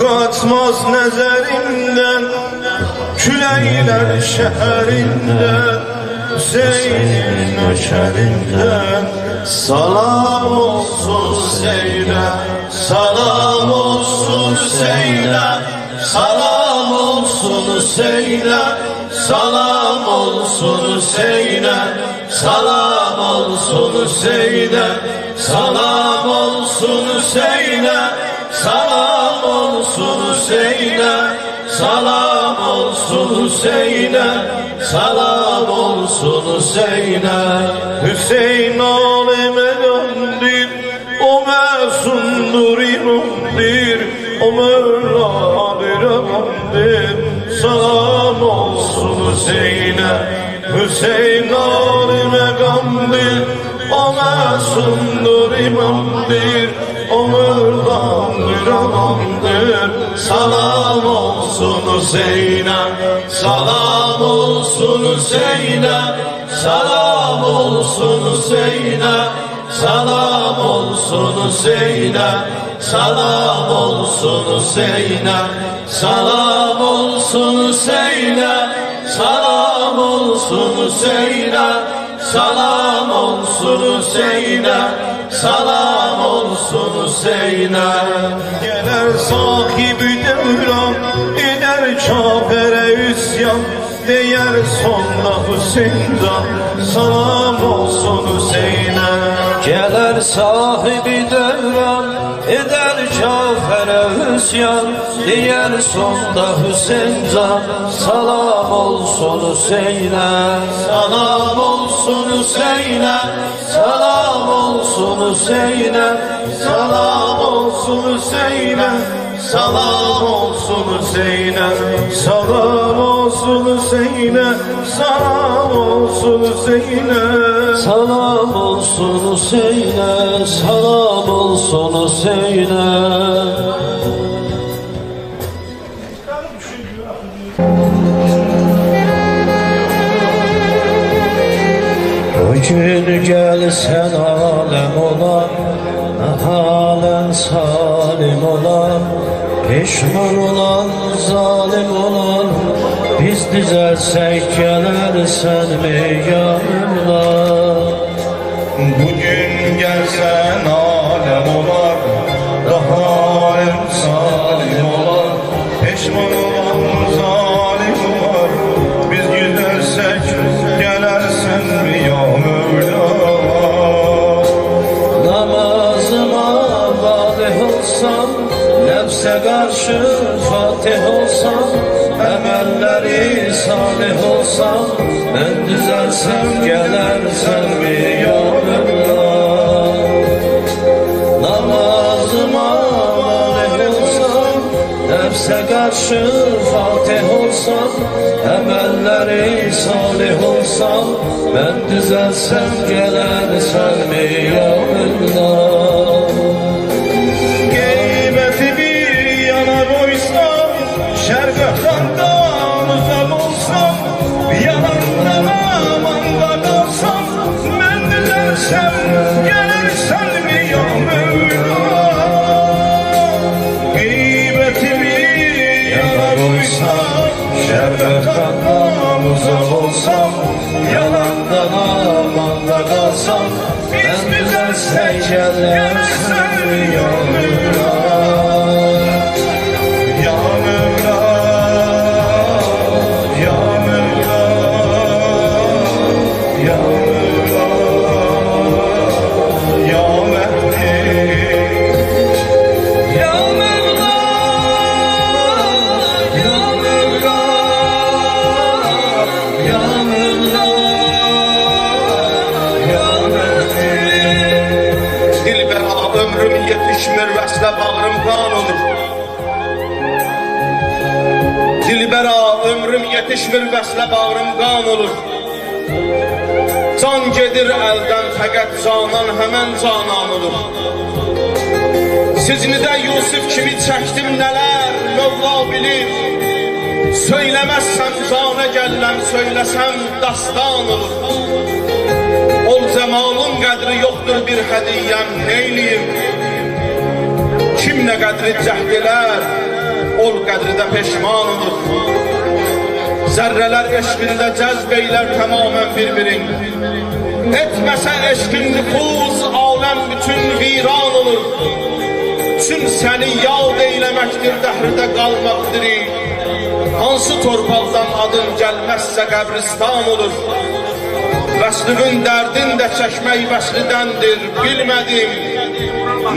kaçmaz nəzərimdən, küləklər şəhərində, Hüseynin nökərindən. Salam olsun Hüseynə, salam olsun Hüseynə, salam olsun Hüseynə, salam olsun Hüseynə, salam olsun Hüseynə, salam olsun Hüseynə, salam olsun Hüseynə, salam olsun Hüseynə, salam olsun Hüseynə. Hüseyin aleme döndür, o məsundur imamdır, o Mevladır əmandır. Salam olsun Hüseynə, Hüseyin aleme gamdır, o məsundur imamdır, o Mevladır əmandır. Salam olsun Hüseynə, salam olsun Hüseynə, salam olsun Hüseynə, salam olsun Hüseynə, salam olsun Hüseynə, salam olsun Hüseynə, salam olsun Hüseynə, salam olsun Hüseynə, salam olsun Hüseynə. Gələr sahibi devran, eder kafere üsyan, deyər sonda Hüseyncan, salam olsun Hüseynə. Gələr sahibi devran, eder kafere üsyan, deyər sonda Hüseyncan, salam olsun Hüseynə. Salam olsun Hüseynə, salam olsun Hüseynə, salam olsun Hüseynə, salam olsun Hüseynə, salam olsun Hüseynə, salam olsun Hüseynə. Salam olsun Hüseynə, salam olsun Hüseynə. O gün gəlsən aləm olar, halən salim olar, peşman olan zalim olan, biz düzəlsək gələrsən meyanlar. Bugün gəlsən aləm olar, halən salim olar, peşman olan zalim olar, biz güzelsək gələrsən ya Mevla. Namazıma valih olsam, nefse karşı fatih olsam, emelleri salih olsam, ben düzelsem gelersen mi ya Mevla? Namazıma valih olsam, nefse karşı fatih olsam, emelleri salih olsam, ben düzelsem gelersen mi ya Mevla? Gıybeti bir yana koysam, şerbekandan uzak olsam, yalandan amanda kalsam, ben düzelsem gelirsen mi ya Mevla? Gıybeti bir yana koysam, şerbekandan uzak olsam, yalandan amanda kalsam, biz düzelsek gelirsen mi ya Mevla? Ya Mevla, ya Mevla, ya Mevla, ya Mehdi. Ya Mevla, ya Mevla, ya Mevla, ya Mevla. Dilbera ömrüm yetişmir, vesle bağrım kan olur. Dilbera ömrüm yetişmir, vesle bağrım kan olur. Can gedir elden, fəqət canan hemen canan olur. Sicnidə Yusuf kimi çəkdim nələr, Mevla bilir. Söyləməzsəm canə gəlləm, söyləsəm dastan olur. Ol cəmalın qədri yoxdur bir hədiyyəm, neyliyim? Kim nə qədri cəhd elər, ol qədridə peşman olur. Zərrələr eşqində cəzb eylər tamamen bir-birin. Etməsə eşqin nüfuz, aləm bütün viran olur. Çün səni yad eyləməkdir, dəhrdə qalmaqdır. Hansı torpaqdan adın gəlməzsə qəbristan olur. Vəslüvün dərdin də çəkmək vəslidəndir, bilmədim.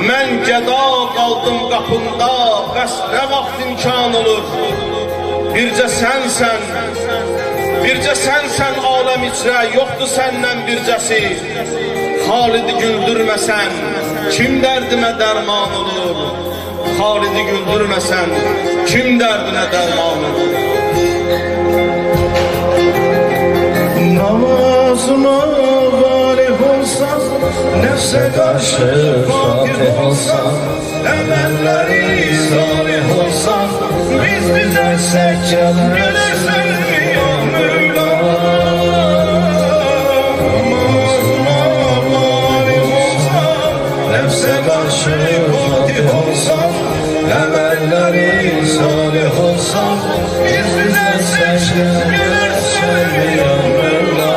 Mən gəda qaldım qapında, bəs nə vaxt imkan olur. Bircə sənsən aləm içrə, yoxdur səndən bircəsi. Xalidi güldürməsən, kim dərdimə dərman olur. Xalidi güldürməsən, kim dərdinə dərman olur. Namazıma valih olsan, nefse karşı fatih olsan, emelleri salih olsan, biz dizersek gelirsen mi ya Mevla? Namazıma valih olsan, nefse karşı fatih olsan, emelleri salih olsan, biz dizersek gelirsen mi ya Mevla?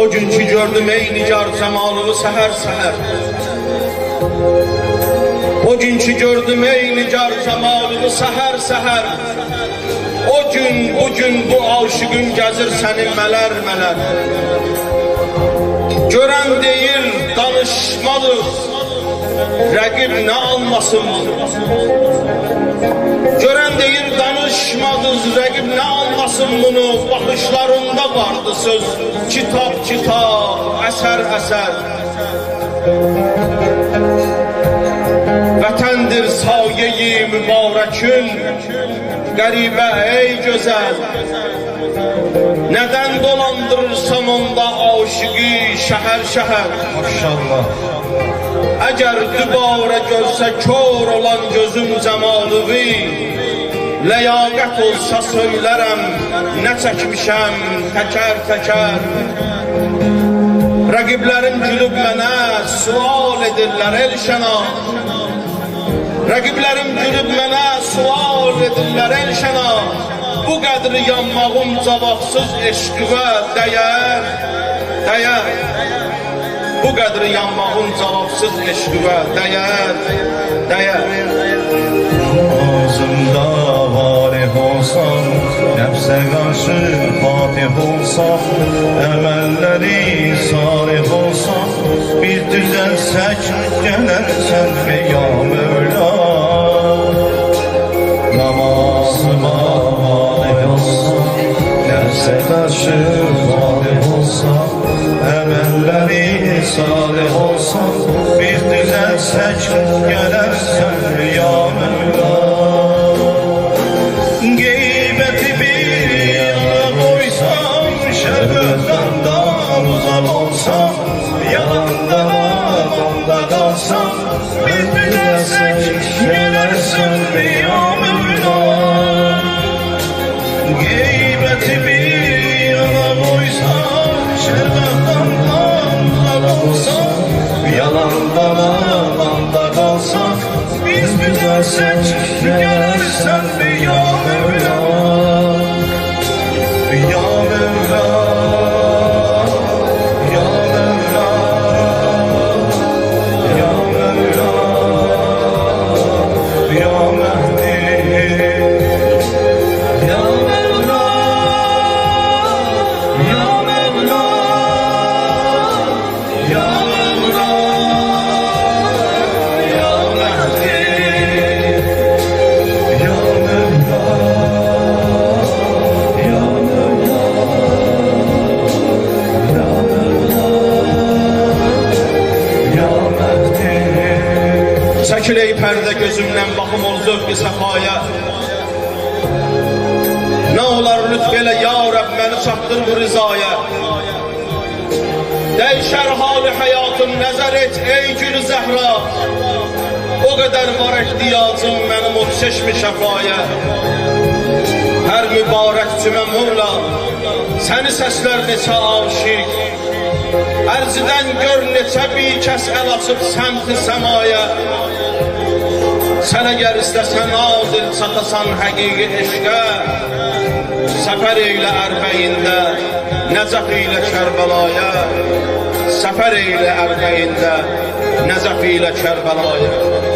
O gün ki gördüm ey nigar cemalını seher. O gün ki gördüm ey nigar cemalını seher. O gün bugün bu aşıkın gəzir səni mələr. Görən deyir danışmalı, rəqib nə almasın. Görən deyir danışmadız, rəqib nə almasın bunu. Baxışlarında vardı söz, kitap, əsər. Vətəndir sayeyi mübarəkün, qəribə ey gözəl. Nədən dolandırırsan onda aşıqı şəhər. Maşallah. Əgər dübarə görsə kör olan gözüm cəmalıvi, ləyaqət olsa söylərəm, nə çəkmişəm təkər. Rəqiblərim gülüb mənə sual edirlər Elşəna. Rəqiblərim gülüb mənə sual edirlər Elşəna. Bu qədri yanmağım cavabsız eşqivə dəyər. Bu qədri yanmağım cavabsız eşqivə dəyər. Ağzımda varih olsan, nefse karşı fatih olsan, emelleri salih olsan, biz düzelsek gelersen mi ya Mevla? Namazıma varih olsan, nefse karşı fatih olsan, emelleri salih olsan, biz düzelsek gelersen mi ya Mevla? Gıybeti bir yana koysam, şerbetten uzak olsam, yalandan kalsam, biz dilersek gelersen mi ya Mevla? Gıybeti bir yana koysam, şerbetten uzak olsam, yalandan kalsam, biz dilersek gelersen mi ya Mevla? Ya Mevla, Ya Mevla, Ya Mevla, Ya Mehdi, zövqü səfaya. Nə olar lütf elə ya Rəbb, məni çatdır bu rizaya. Dəyişər hali həyatım, nəzər et ey gül zəhra. O qədər var ehtiyacım mənim o çeşmi şəfaya. Hər mübarək cümə Mövla, səni səslər neçə aşiq. Ərzidən gör neçə bir kəs əl açıb səmti səmaya. Sən əgər istəsən adil çatasan həqiqi eşqə, səfər eylə ərbəyində, Nəcəf ilə Kərbəlaya. Səfər eylə ərbəyində, Nəcəf ilə Kərbəlaya.